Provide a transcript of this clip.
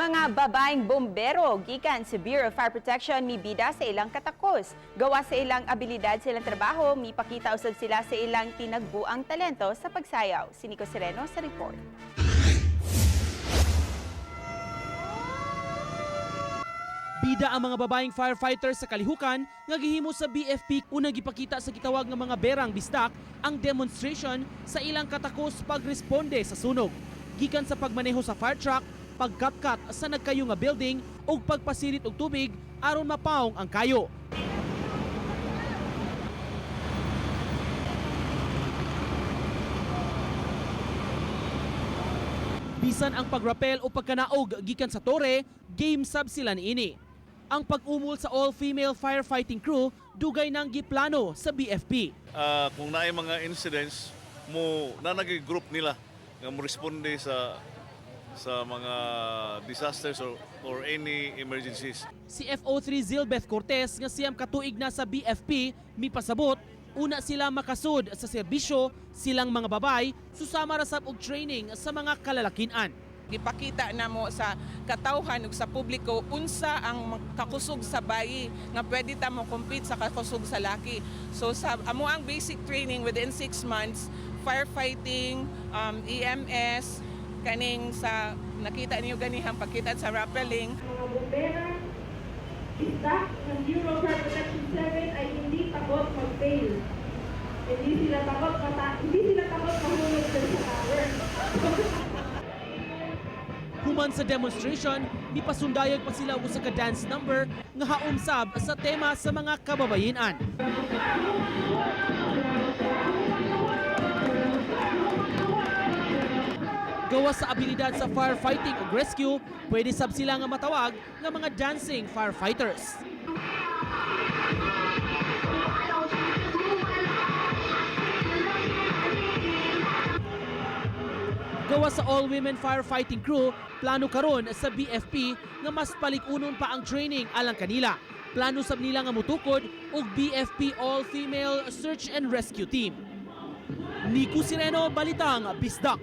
Mga babaeng bombero gikan sa Bureau of Fire Protection mibida sa ilang katakos. Gawa sa ilang abilidad sa ilang trabaho, mipakita usab sila sa ilang tinagbuang talento sa pagsayaw. Si Nico Sereno sa report. Bida ang mga babaeng firefighters sa kalihukan nga gihimo sa BFP unang gipakita sa gitawag nga mga berang bisdak ang demonstration sa ilang katakos pagresponde sa sunog. Gikan sa pagmaneho sa fire truck, pagkatkat sa nagkayo nga building ug pagpasirit og tubig aron mapaong ang kayo. Bisan ang pagrapel o pagkanaog gikan sa tore, game sab sila niini. Ang pag-umol sa all-female firefighting crew dugay nang giplano sa BFP. Kung naay mga incidents mo na nag-group nila nga mo responde sa mga disasters or any emergencies. Si FO3 Zilbeth Cortez nga siyam katuig na sa BFP mipasabot una sila makasud sa serbisyo silang mga babay susama ra sab og training sa mga kalalakinan. Gipakita na mo sa katawhan ug sa publiko unsa ang kakusog sa bayi nga pwede ta mo compete sa kakusog sa laki. So sa amo ang basic training within 6 months, firefighting, EMS, kaning sa nakita niyo ganihang pagkita sa rappelling. Mga bombera, staff ng Bureau of Fire Protection 7 ay hindi takot mag-fail. Hindi sila takot mahulog sa tower. Human sa demonstration, mipasundayag pa sila og usa ka dance number nga haumsab sa tema sa mga kababayenan. Gawa sa abilidad sa firefighting ug rescue, pwede sab sila nga matawag nga mga dancing firefighters. Gawa sa all-women firefighting crew, plano karon sa BFP nga mas palikunon pa ang training alang kanila. Plano sab nila nga mutukod og BFP all-female search and rescue team. Nico Sereno, Balitang Bisdak.